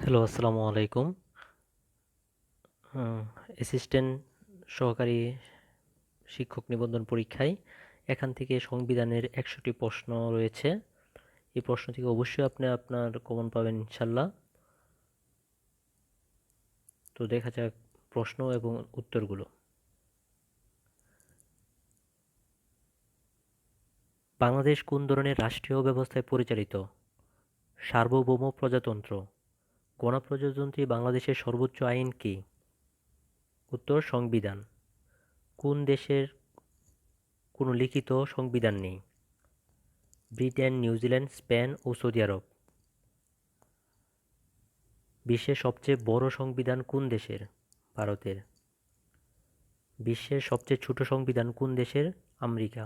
Hello, আসসালামু আলাইকুম। হুম, assistant সহকারী শিক্ষক নিবন্ধন পরীক্ষায় এখান থেকে সংবিধানের ১০০টি প্রশ্ন রয়েছে। এই প্রশ্ন থেকে অবশ্যই আপনি আপনার কমন পাবেন ইনশাল্লাহ। তো দেখা যাক প্রশ্ন এবং উত্তরগুলো। বাংলাদেশ কোন ধরনের রাষ্ট্রীয় ব্যবস্থায় পরিচালিত? সার্বভৌম প্রজাতন্ত্র। গণপ্রজাতন্ত্রী বাংলাদেশের সর্বোচ্চ আইন কি? উত্তর সংবিধান। কোন দেশের কোনো লিখিত সংবিধান নেই? ব্রিটেন, নিউজিল্যান্ড, স্পেন ও সৌদি আরব। বিশ্বের সবচেয়ে বড় সংবিধান কোন দেশের? ভারতের। বিশ্বের সবচেয়ে ছোট সংবিধান কোন দেশের? আমেরিকা।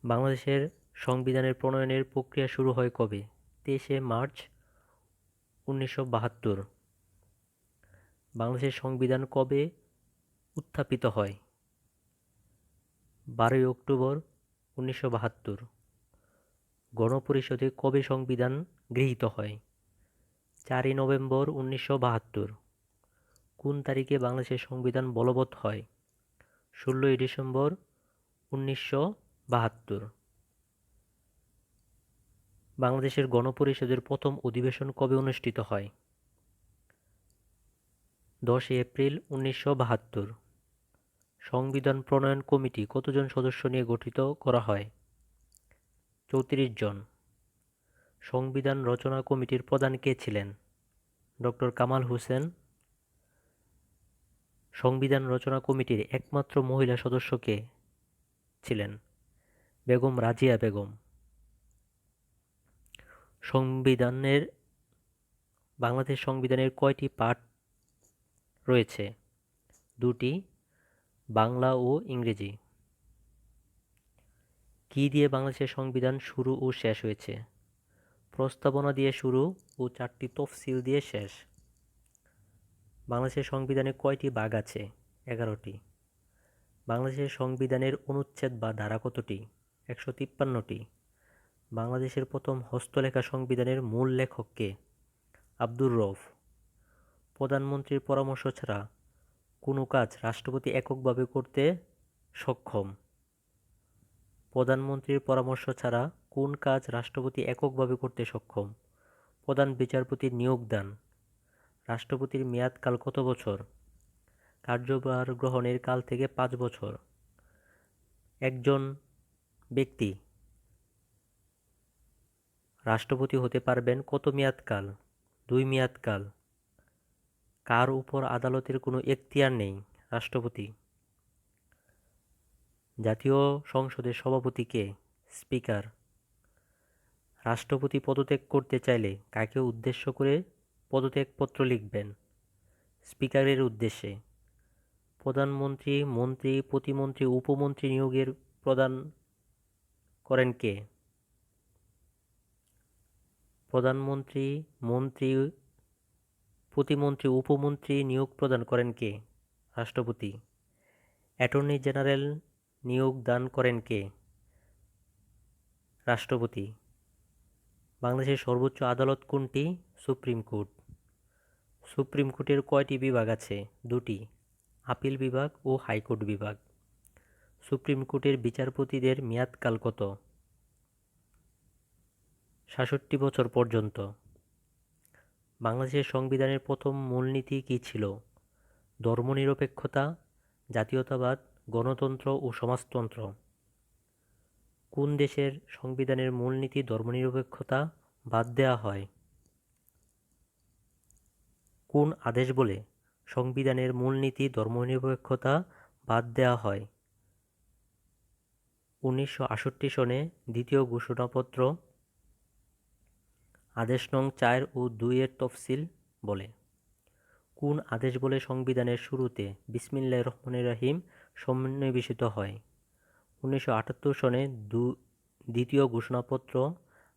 বাংলাদেশের সংবিধানের প্রণয়নের প্রক্রিয়া শুরু হয় কবে? 23শে মার্চ 1972। বাংলাদেশের সংবিধান কবে উত্থাপিত হয়? 12ই অক্টোবর 1972। গণপরিষদে কবে সংবিধান গৃহীত হয়? 4ই নভেম্বর 1972। কোন তারিখে বাংলাদেশের সংবিধান বলবৎ হয়? 16ই ডিসেম্বর 1972। বাংলাদেশের গণপরিষদের প্রথম অধিবেশন কবে অনুষ্ঠিত হয়? 10ই এপ্রিল 1972। সংবিধান প্রণয়ন কমিটি কতজন সদস্য নিয়ে গঠিত করা হয়? 34 জন। সংবিধান রচনা কমিটির প্রধান কে ছিলেন? ডক্টর কামাল হোসেন। সংবিধান রচনা কমিটির একমাত্র মহিলা সদস্য কে ছিলেন? বেগম রাজিয়া বেগম। সংবিধানের বাংলাদেশ সংবিধানের কয়টি পার্ট রয়েছে? 2টি, বাংলা ও ইংরেজি। কি দিয়ে বাংলাদেশের সংবিধান শুরু ও শেষ হয়েছে? প্রস্তাবনা দিয়ে শুরু ও 4টি তফসিল দিয়ে শেষ। বাংলাদেশের সংবিধানে কয়টি ভাগ আছে? 11টি। বাংলাদেশের সংবিধানের অনুচ্ছেদ বা ধারা কতটি? 153টি। বাংলাদেশের প্রথম হস্তলেখা সংবিধানের মূল লেখক কে? আব্দুর রউফ। প্রধানমন্ত্রীর পরামর্শ ছাড়া কোনো কাজ রাষ্ট্রপতি এককভাবে করতে সক্ষম? প্রধানমন্ত্রীর পরামর্শ ছাড়া কোন কাজ রাষ্ট্রপতি এককভাবে করতে সক্ষম? প্রধান বিচারপতির নিয়োগ দান। রাষ্ট্রপতির মেয়াদকাল কত বছর? কার্যভার গ্রহণের কাল থেকে 5 বছর। একজন ব্যক্তি রাষ্ট্রপতি হতে পারবেন কত মেয়াদকাল? 2 মেয়াদকাল। কার উপর আদালতের কোনো এখতিয়ার নেই? রাষ্ট্রপতি। জাতীয় সংসদের সভাপতি কে? স্পিকার। রাষ্ট্রপতি পদত্যাগ করতে চাইলে কাকে উদ্দেশ্য করে পদত্যাগপত্র লিখবেন? স্পিকারের উদ্দেশ্যে। প্রধানমন্ত্রী, মন্ত্রী, প্রতিমন্ত্রী, উপমন্ত্রী নিয়োগের প্রদান করেন কে? প্রধানমন্ত্রী, মন্ত্রী, প্রতিমন্ত্রী, উপমন্ত্রী নিয়োগ প্রদান করেন কে? রাষ্ট্রপতি। অ্যাটর্নি জেনারেল নিয়োগ দান করেন কে? রাষ্ট্রপতি। বাংলাদেশের সর্বোচ্চ আদালত কোনটি? Supreme court. সুপ্রিম কোর্টের কয়টি বিভাগ আছে? 2টি, আপিল বিভাগ ও হাইকোর্ট বিভাগ। সুপ্রিম কোর্টের বিচারপতিদের মেয়াদকাল কত? 66 বছর পর্যন্ত। বাংলাদেশের সংবিধানের প্রথম মূলনীতি কী ছিল? ধর্মনিরপেক্ষতা, জাতীয়তাবাদ, গণতন্ত্র ও সমাজতন্ত্র। কোন দেশের সংবিধানের মূলনীতি ধর্মনিরপেক্ষতা বাদ দেওয়া হয়? কোন আদেশ বলে সংবিধানের মূলনীতি ধর্মনিরপেক্ষতা বাদ দেওয়া হয়? 1968 সনে দ্বিতীয় ঘোষণাপত্র আদেশ নং 4 ও 2 এর তফসিল বলে। কোন আদেশ বলে সংবিধানের শুরুতে বিসমিল্লাহির রহমানির রহিম সন্নিবেশিত হয়? 1978 সনে দ্বিতীয় ঘোষণাপত্র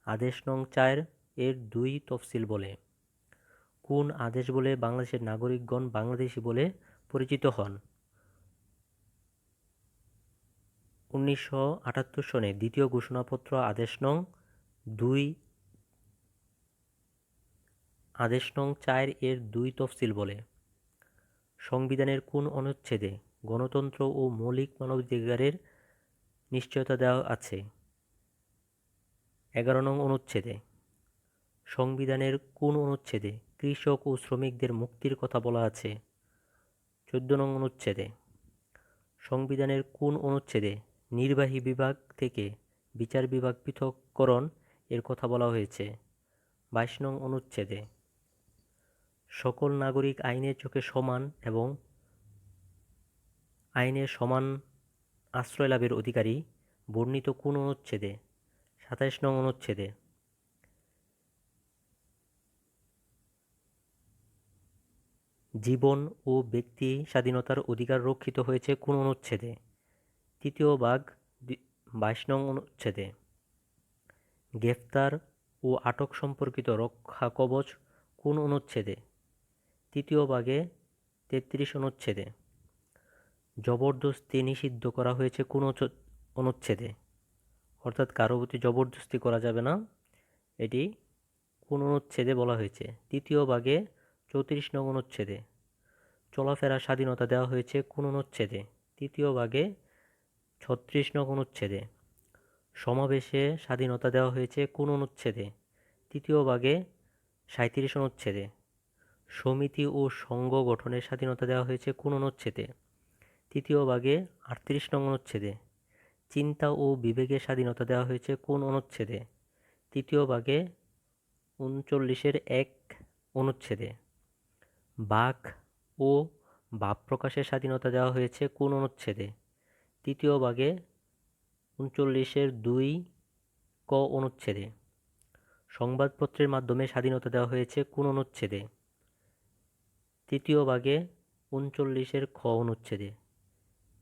আদেশ নং 4 এর 2 তফসিল বলে। কোন আদেশ বলে বাংলাদেশের নাগরিকগণ বাংলাদেশী বলে পরিচিত হন? 1978 সনে দ্বিতীয় ঘোষণাপত্র আদেশ নং 2 আদেশ নং 4 এর 2 তফসিল বলে? সংবিধানের কোন অনুচ্ছেদে গণতন্ত্র ও মৌলিক মানবাধিকারের নিশ্চয়তা দেওয়া আছে? 11 নং অনুচ্ছেদে। সংবিধানের কোন অনুচ্ছেদে কৃষক ও শ্রমিকদের মুক্তির কথা বলা আছে? 14 নং অনুচ্ছেদে। সংবিধানের কোন অনুচ্ছেদে নির্বাহী বিভাগ থেকে বিচার বিভাগ পৃথককরণ এর কথা বলা হয়েছে? 22 নং অনুচ্ছেদে। সকল নাগরিক আইনের চোখে সমান এবং আইনের সমান আশ্রয় লাভের অধিকারী বর্ণিত কোন অনুচ্ছেদে? 27 নং অনুচ্ছেদে। জীবন ও ব্যক্তি স্বাধীনতার অধিকার রক্ষিত হয়েছে কোন অনুচ্ছেদে? 3য় ভাগ 22 নং অনুচ্ছেদে। গ্রেফতার ও আটক সম্পর্কিত রক্ষা কবচ কোন অনুচ্ছেদে? 3য় ভাগে 33 অনুচ্ছেদে। জবরদস্তি নিষিদ্ধ করা হয়েছে কোন অনুচ্ছেদে? অর্থাৎ কারো প্রতি জবরদস্তি করা যাবে না, এটি কোন অনুচ্ছেদে বলা হয়েছে? 3য় ভাগে 34 নং অনুচ্ছেদে। চলাফেরার স্বাধীনতা দেওয়া হয়েছে কোন অনুচ্ছেদে? 3য় ভাগে 36 নং অনুচ্ছেদে। সমাবেশে স্বাধীনতা দেওয়া হয়েছে কোন অনুচ্ছেদে? 3য় ভাগে 37 অনুচ্ছেদে। সমিতি ও সংঘ গঠনের স্বাধীনতা দেওয়া হয়েছে কোন অনুচ্ছেদে? 3য় ভাগে 38 নং অনুচ্ছেদে। চিন্তা ও বিবেকের স্বাধীনতা দেওয়া হয়েছে কোন অনুচ্ছেদে? 3য় ভাগে 39-এর 1 অনুচ্ছেদে। বাক ও ভাব প্রকাশের স্বাধীনতা দেওয়া হয়েছে কোন অনুচ্ছেদে? 3য় ভাগে 39-এর 2 ক অনুচ্ছেদে। সংবাদপত্রের মাধ্যমে স্বাধীনতা দেওয়া হয়েছে কোন অনুচ্ছেদে? 3য় ভাগে 39-এর খ অনুচ্ছেদে।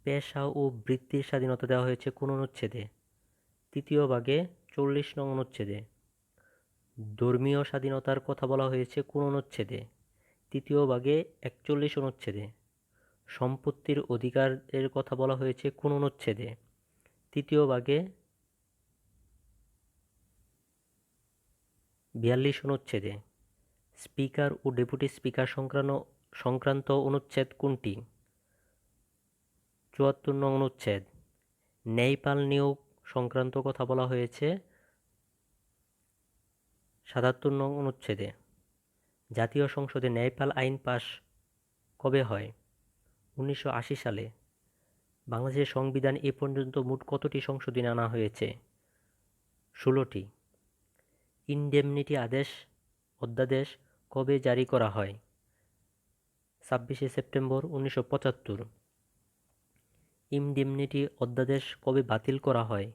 পেশা ও বৃত্তির স্বাধীনতা দেওয়া হয়েছে কোন অনুচ্ছেদে? 3য় ভাগে 40 নং অনুচ্ছেদে। ধর্মীয় স্বাধীনতার কথা বলা হয়েছে কোন অনুচ্ছেদে? 3য় ভাগে 41 অনুচ্ছেদে। সম্পত্তির অধিকারের কথা বলা হয়েছে কোন অনুচ্ছেদে? 3য় ভাগে 42 অনুচ্ছেদে। স্পিকার ও ডেপুটি স্পিকার সংক্রান্ত অনুচ্ছেদ কোনটি? 74 নং অনুচ্ছেদ। ন্যায়পাল নিয়োগ সংক্রান্ত কথা বলা হয়েছে 77 নং অনুচ্ছেদে। জাতীয় সংসদে ন্যায়পাল আইন পাস কবে হয়? 1980 সালে। বাংলাদেশের সংবিধান এ পর্যন্ত মোট কতটি সংশোধনী আনা হয়েছে? 16টি। ইনডেমনিটি অধ্যাদেশ কবে জারি করা হয়? 26 সেপ্টেম্বর 1975। ইনডেমনিটি অধ্যাদেশ কবে বাতিল করা হয়?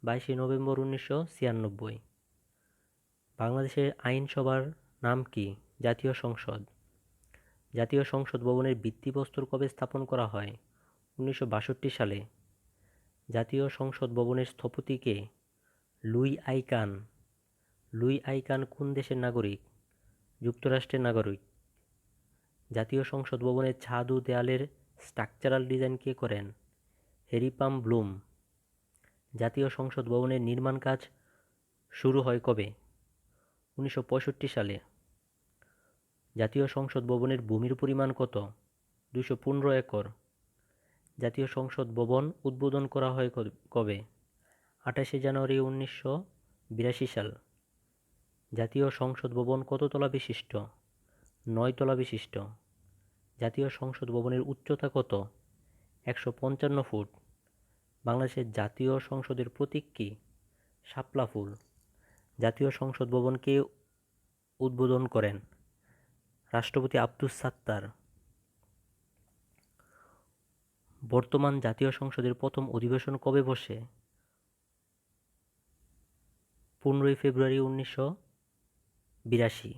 22 নভেম্বর 1996। বাংলাদেশের আইনসভার নাম কি? জাতীয় সংসদ। জাতীয় সংসদ ভবনের ভিত্তিপ্রস্তর কবে স্থাপন করা হয়? 1962 সালে। জাতীয় সংসদ ভবনের স্থপতি কে? Louis I Kahn. লুই আইকান কোন দেশের নাগরিক? যুক্তরাষ্ট্রের নাগরিক। জাতীয় সংসদ ভবনের ছাদ ও দেয়ালের স্ট্রাকচারাল ডিজাইন কে করেন? হ্যারি পাম ব্লুম। জাতীয় সংসদ ভবনের নির্মাণ কাজ শুরু হয় কবে? 1965 সালে। জাতীয় সংসদ ভবনের ভূমির পরিমাণ কত? 215 একর। জাতীয় সংসদ ভবন উদ্বোধন করা হয় কবে? 28 জানুয়ারি 1982 সাল। জাতীয় সংসদ ভবন কত তলা বিশিষ্ট? 9 তলা বিশিষ্ট। জাতীয় সংসদ ভবনের উচ্চতা কত? 155 ফুট। বাংলাদেশের জাতীয় সংসদের প্রতীক কি? শাপলা ফুল। জাতীয় সংসদ ভবন কে উদ্বোধন করেন? রাষ্ট্রপতি আব্দুস সাত্তার। বর্তমান জাতীয় সংসদের প্রথম অধিবেশন কবে বসে? 15 ফেব্রুয়ারি 1982।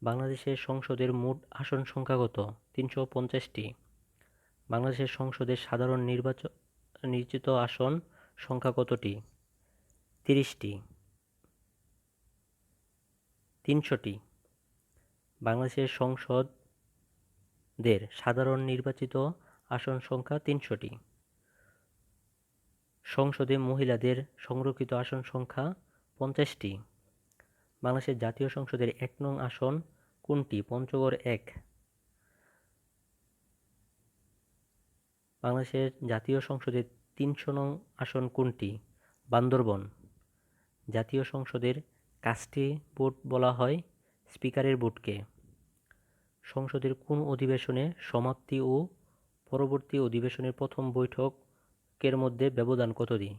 বাংলাদেশের সংসদের মোট আসন সংখ্যা কত? 350টি। বাংলাদেশের সংসদের সাধারণ নির্বাচিত আসন সংখ্যা কতটি? 30টি। 300টি। বাংলাদেশের সংসদের সাধারণ নির্বাচিত আসন সংখ্যা 300টি। সংসদে মহিলাদের সংরক্ষিত আসন সংখ্যা 50টি। বাংলাদেশের জাতীয় সংসদের 1 নং আসন কোনটি? পঞ্চগড় ১। বাংলাদেশের জাতীয় সংসদের ৩০০ নং আসন কোনটি? বান্দরবন। জাতীয় সংসদের কাজটি ভোট বলা হয় স্পিকারের ভোটকে। সংসদের কোন অধিবেশনে সমাপ্তি ও পরবর্তী অধিবেশনের প্রথম বৈঠকের মধ্যে ব্যবধান কতদিন?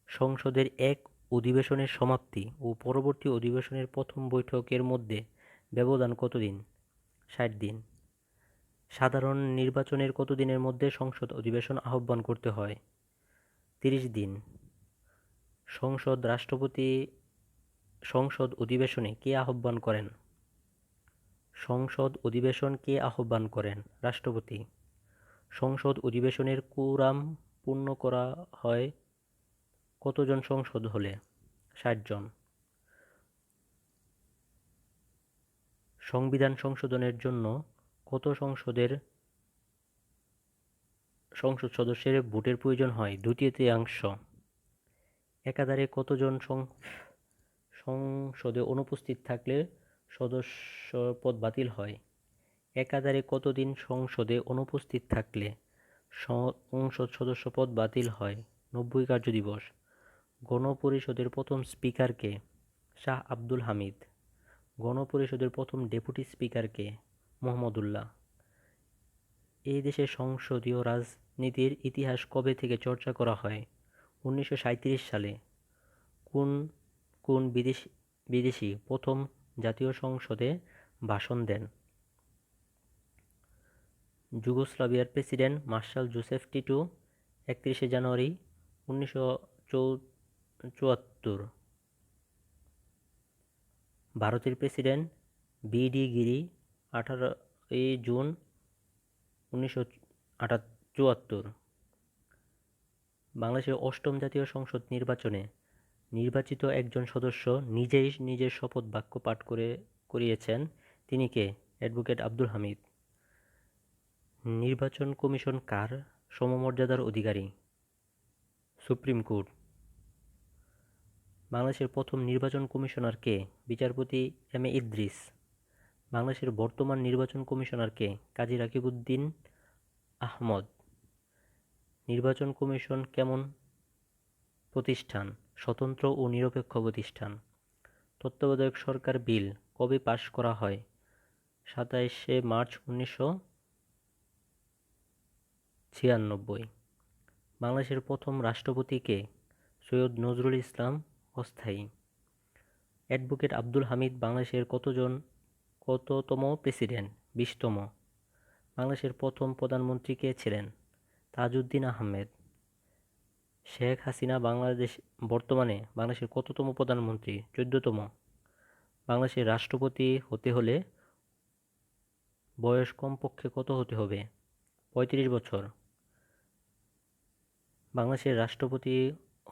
সংসদের এক অধিবেশনের সমাপ্তি ও পরবর্তী অধিবেশনের প্রথম বৈঠকের মধ্যে ব্যবধান কতদিন? ৬০ দিন। সাধারণ নির্বাচনের কতদিনের মধ্যে সংসদ অধিবেশন আহ্বান করতে হয়? ৩০ দিন। সংসদ অধিবেশনে কে আহ্বান করেন? সংসদ অধিবেশন কে আহ্বান করেন? রাষ্ট্রপতি। সংসদ অধিবেশনের কোরাম পূর্ণ করা হয় কতজন সংসদ হলে? ৬০ জন। সংবিধান সংশোধনের জন্য কত সংসদ সদস্যের ভোটের প্রয়োজন হয়? 2/3। একাধারে কতজন সংসদে অনুপস্থিত থাকলে সদস্য পদ বাতিল হয়? একাধারে কতদিন সংসদে অনুপস্থিত থাকলে সংসদ সদস্য পদ বাতিল হয়? 90 কার্যদিবস। গণপরিষদের প্রথম স্পিকার কে? শাহ আব্দুল হামিদ। গণপরিষদের প্রথম ডেপুটি স্পিকার কে? মোহাম্মদুল্লাহ। এই দেশের সংসদীয় রাজনীতির ইতিহাস কবে থেকে চর্চা করা হয়? 1937 সালে। কোন বিদেশি প্রথম জাতীয় সংসদে ভাষণ দেন? যুগোস্লাভিয়ার প্রেসিডেন্ট মার্শাল জোসেফ টিটো 31 জানুয়ারি 1974। ভারতের প্রেসিডেন্ট বি.ডি. গিরি 18 জুন 1974। বাংলাদেশের অষ্টম জাতীয় সংসদ নির্বাচনে নির্বাচিত একজন সদস্য নিজেই নিজের শপথ বাক্য পাঠ করিয়েছেন। তিনি কে? অ্যাডভোকেট আব্দুল হামিদ। নির্বাচন কমিশন কার সমমর্যাদার অধিকারী? Supreme court. বাংলাদেশের প্রথম নির্বাচন কমিশনার কে? বিচারপতি এম.এ. ইদ্রিস। বাংলাদেশের বর্তমান নির্বাচন কমিশনার কে? কাজী রাকিবউদ্দিন আহমদ। নির্বাচন কমিশন কেমন প্রতিষ্ঠান? স্বতন্ত্র ও নিরপেক্ষ প্রতিষ্ঠান। তত্ত্বাবধায়ক সরকার বিল কবে পাস করা হয়? 27 মার্চ 1996। বাংলাদেশের প্রথম রাষ্ট্রপতি কে? সৈয়দ নজরুল ইসলাম অস্থায়ী। অ্যাডভোকেট আব্দুল হামিদ বাংলাদেশের কততম প্রেসিডেন্ট? 20তম। বাংলাদেশের প্রথম প্রধানমন্ত্রী কে ছিলেন? তাজউদ্দিন আহমেদ। শেখ হাসিনা বর্তমানে বাংলাদেশের কততম প্রধানমন্ত্রী? 14তম। বাংলাদেশের রাষ্ট্রপতি হতে হলে বয়স কমপক্ষে কত হতে হবে? 35 বছর। বাংলাদেশের রাষ্ট্রপতি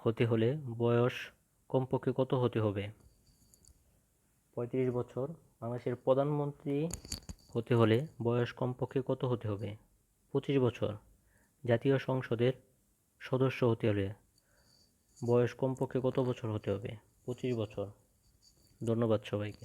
হতে হলে বয়স কমপক্ষে কত হতে হবে? 35 বছর। বাংলাদেশের প্রধানমন্ত্রী হতে হলে বয়স কমপক্ষে কত হতে হবে? 25 বছর। জাতীয় সংসদের সদস্য হতে হলে বয়স কমপক্ষে কত বছর হতে হবে? 25 বছর। ধন্যবাদ সবাইকে।